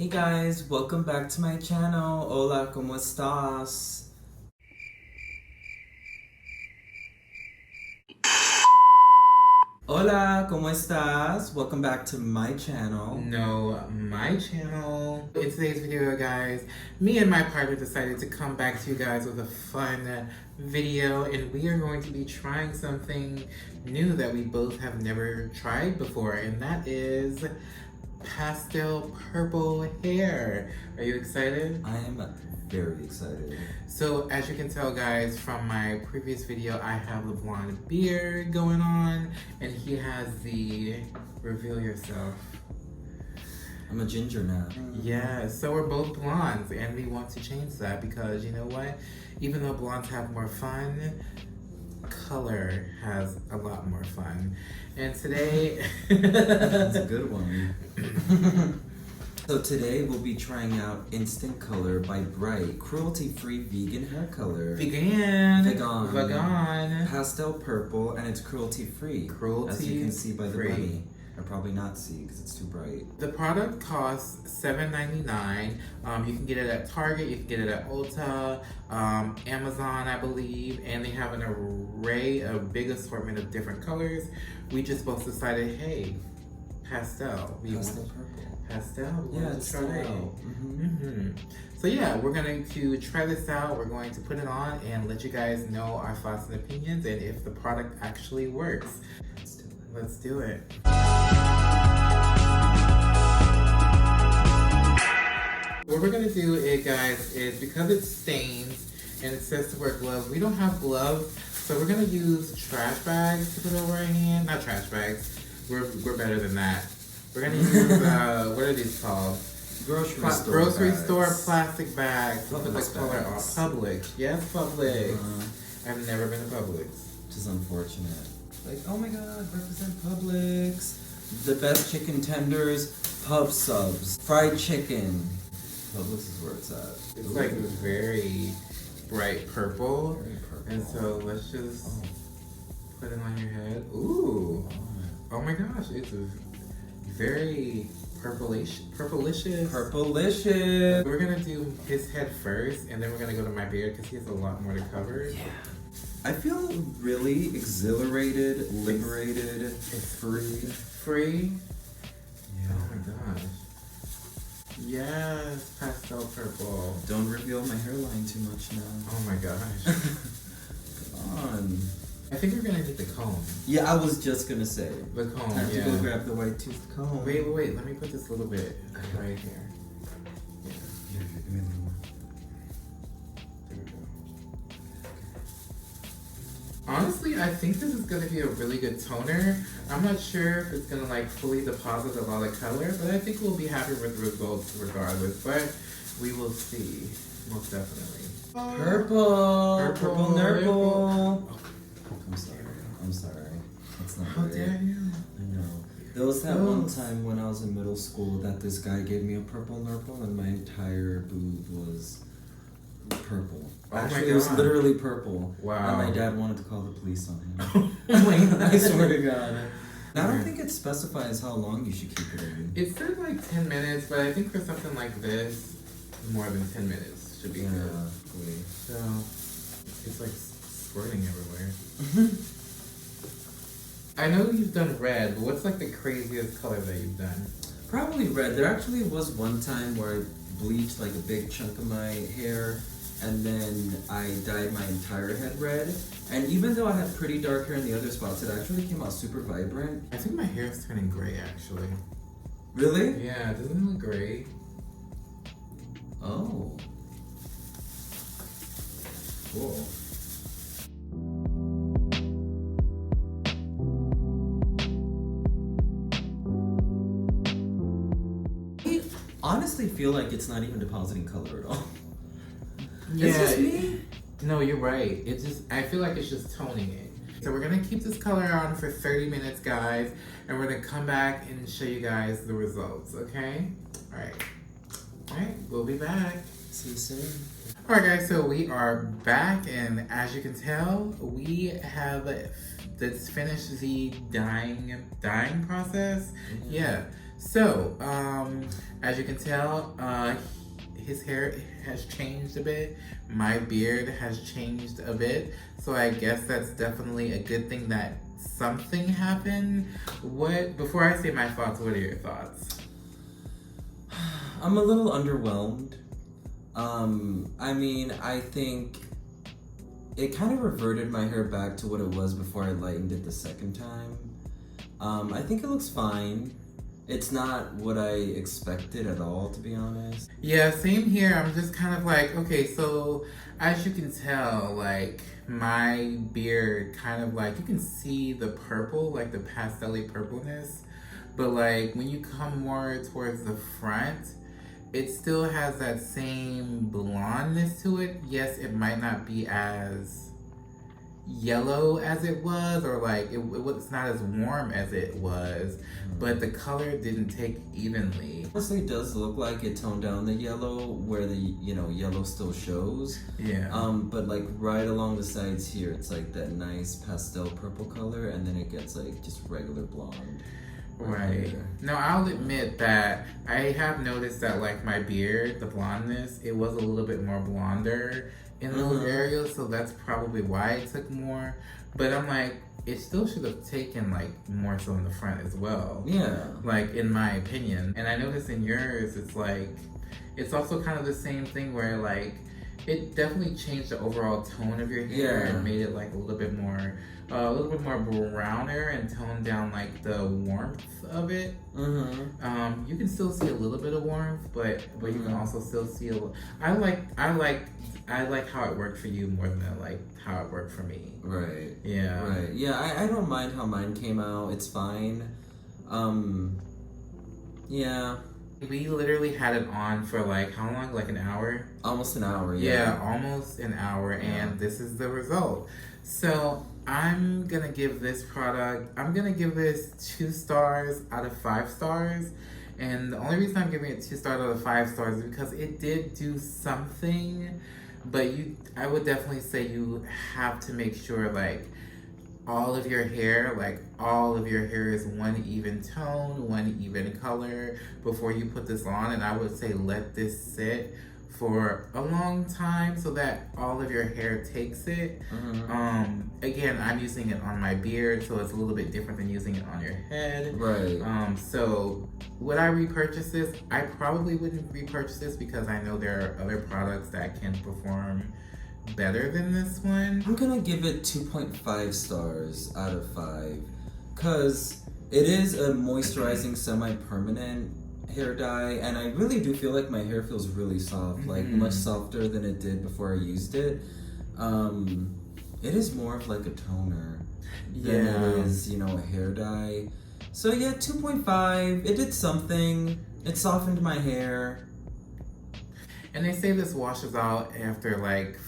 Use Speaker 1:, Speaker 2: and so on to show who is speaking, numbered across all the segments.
Speaker 1: Hey guys, welcome back to my channel. Hola, ¿cómo estás? Hola, ¿cómo estás? Welcome back to my channel.
Speaker 2: No, my channel. In today's video, guys, me and my partner decided to come back to you guys with a fun video, and we are going to be trying something new that we both have never tried before, and that is pastel purple hair. Are you excited?
Speaker 1: I am very excited.
Speaker 2: So as you can tell, guys, from my previous video, I have the blonde beard going on, and he has the reveal yourself.
Speaker 1: I'm a ginger now.
Speaker 2: Yeah, so we're both blondes, and we want to change that because you know what? Even though blondes have more fun, color has a lot more fun. And today,
Speaker 1: That's a good one. So today we'll be trying out Instant Color by Brite, cruelty-free vegan hair color.
Speaker 2: vegan.
Speaker 1: Pastel purple, and it's cruelty-free. As you can see by the bunny. Or probably not see because it's too bright.
Speaker 2: The product costs $7.99. You can get it at Target, you can get it at Ulta, Amazon, I believe, and they have an array of big assortment of different colors. We just both decided, hey, pastel.
Speaker 1: Pastel purple.
Speaker 2: Pastel.
Speaker 1: Yeah, it's
Speaker 2: try it out. So yeah, we're going to try this out. We're going to put it on and let you guys know our thoughts and opinions and if the product actually works. Let's do it. What we're gonna do, guys, is because it stains and it says to wear gloves, we don't have gloves, so we're gonna use trash bags to put over our hand. Not trash bags. We're better than that. We're gonna use what are these called? Grocery store plastic bags to put the color on. Publix. Yes, Publix. I've never been to Publix.
Speaker 1: Which is unfortunate. Like, oh my god, represent Publix. The best chicken tenders, pub subs, fried chicken. Publix is where it's at.
Speaker 2: It's like very bright purple.
Speaker 1: Very purple.
Speaker 2: And so let's just put it on your head. Ooh. Oh my gosh, it's very purplicious.
Speaker 1: Purplicious.
Speaker 2: We're gonna do his head first, and then we're gonna go to my beard because he has a lot more to cover.
Speaker 1: Yeah. I feel really exhilarated, liberated, free.
Speaker 2: Free?
Speaker 1: Yeah.
Speaker 2: Oh my gosh. Yes, pastel purple.
Speaker 1: Don't reveal my hairline too much now.
Speaker 2: Oh my gosh.
Speaker 1: Come on.
Speaker 2: I think we're gonna need the comb.
Speaker 1: Yeah, I was just gonna say.
Speaker 2: The comb,
Speaker 1: I have to go grab the white tooth comb.
Speaker 2: Wait. Let me put this a little bit right here. Yeah.
Speaker 1: Here, give me a little more.
Speaker 2: There we go. Honestly, I think this is gonna be a really good toner. I'm not sure if it's gonna like fully deposit a lot of color, but I think we'll be happy with the results regardless. But we will see, most definitely.
Speaker 1: Purple nurple.
Speaker 2: Oh,
Speaker 1: I'm sorry. That's not
Speaker 2: how
Speaker 1: right.
Speaker 2: dare you?
Speaker 1: I know. There was that one time when I was in middle school that this guy gave me a purple nurple and my entire boob was purple.
Speaker 2: Oh
Speaker 1: Actually,
Speaker 2: my
Speaker 1: it was
Speaker 2: God.
Speaker 1: literally purple.
Speaker 2: Wow.
Speaker 1: And my dad wanted to call the police on him. I swear to God. I don't think it specifies how long you should keep it in.
Speaker 2: It said like 10 minutes, but I think for something like this, more than 10 minutes should be good.
Speaker 1: Wait.
Speaker 2: So, it's like squirting everywhere. I know you've done red, but what's like the craziest color that you've done?
Speaker 1: Probably red. There actually was one time where I bleached like a big chunk of my hair and then I dyed my entire head red. And even though I had pretty dark hair in the other spots, it actually came out super vibrant.
Speaker 2: I think my hair is turning gray actually.
Speaker 1: Really?
Speaker 2: Yeah, doesn't it look gray?
Speaker 1: Oh. Cool. I honestly feel like it's not even depositing color at all.
Speaker 2: Yeah.
Speaker 1: Is this me?
Speaker 2: No, you're right. It's just, I feel like it's just toning it. So we're gonna keep this color on for 30 minutes, guys, and we're gonna come back and show you guys the results, okay? Alright, we'll be back.
Speaker 1: See you soon.
Speaker 2: Alright guys, so we are back, and as you can tell, we have finished the dyeing process. Yeah. So, as you can tell, his hair has changed a bit. My beard has changed a bit. So I guess that's definitely a good thing that something happened. Before I say my thoughts, what are your thoughts?
Speaker 1: I'm a little underwhelmed. I mean, I think it kind of reverted my hair back to what it was before I lightened it the second time. I think it looks fine. It's not what I expected at all, to be honest.
Speaker 2: Yeah, same here. I'm just kind of like, okay, so as you can tell, like my beard kind of like, you can see the purple, like the pastel-y purpleness, but like when you come more towards the front, it still has that same blondness to it. Yes, it might not be as yellow as it was, or like it's not as warm as it was, but the color didn't take evenly.
Speaker 1: Honestly, it does look like it toned down the yellow where the yellow still shows.
Speaker 2: Yeah.
Speaker 1: But like right along the sides here, it's like that nice pastel purple color, and then it gets like just regular blonde.
Speaker 2: Right. No, I'll admit that I have noticed that like my beard, the blondness, it was a little bit more blonder in those areas, so that's probably why it took more. But I'm like, it still should have taken like more so in the front as well.
Speaker 1: Yeah.
Speaker 2: Like in my opinion. And I noticed in yours, it's like, it's also kind of the same thing where like, it definitely changed the overall tone of your hair and made it like a little bit more browner and toned down like the warmth of it. You can still see a little bit of warmth, but you can also still see I like how it worked for you more than I like how it worked for me.
Speaker 1: Right.
Speaker 2: Yeah.
Speaker 1: Right. Yeah, I don't mind how mine came out. It's fine. Yeah.
Speaker 2: We literally had it on for like how long? Like an hour?
Speaker 1: Almost an hour, yeah.
Speaker 2: Yeah, almost an hour, and this is the result. So I'm gonna give this product, I'm gonna give this 2 stars out of 5 stars. And the only reason I'm giving it 2 stars out of 5 stars is because it did do something, but I would definitely say you have to make sure like all of your hair is one even tone, one even color before you put this on. And I would say let this sit for a long time so that all of your hair takes it. Again, I'm using it on my beard, so it's a little bit different than using it on your head.
Speaker 1: Right.
Speaker 2: So would I repurchase this? I probably wouldn't repurchase this because I know there are other products that can perform better than this one.
Speaker 1: I'm gonna give it 2.5 stars out of 5 because it is a moisturizing semi-permanent hair dye, and I really do feel like my hair feels really soft, like much softer than it did before I used it. It is more of like a toner than it is, a hair dye. So yeah, 2.5. It did something. It softened my hair.
Speaker 2: And they say this washes out after like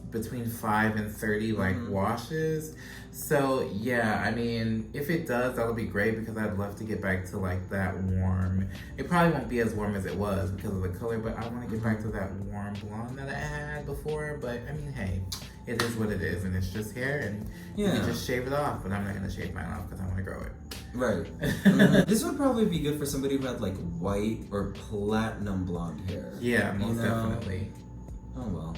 Speaker 2: between 5 and 30 like washes. So yeah, I mean, if it does, that'll be great because I'd love to get back to like that warm. It probably won't be as warm as it was because of the color, but I want to get back to that warm blonde that I had before. But I mean, hey, it is what it is, and it's just hair, and you can just shave it off. But I'm not gonna shave mine off because I want to grow it.
Speaker 1: Right. This would probably be good for somebody who had like white or platinum blonde hair.
Speaker 2: Yeah, most definitely.
Speaker 1: Oh well.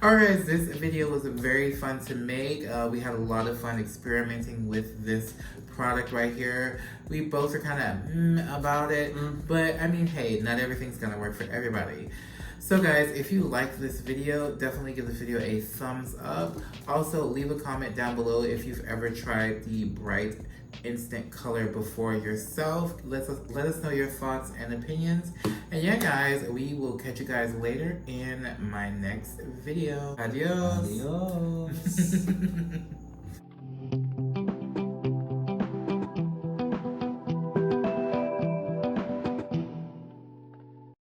Speaker 2: Alright, this video was very fun to make. We had a lot of fun experimenting with this product right here. We both are kind of about it, but I mean, hey, not everything's gonna work for everybody. So guys, if you liked this video, definitely give this video a thumbs up. Also, leave a comment down below if you've ever tried the Brite Instant color before yourself. Let us know your thoughts and opinions. And yeah, guys, we will catch you guys later in my next video. Adios.
Speaker 1: Adios.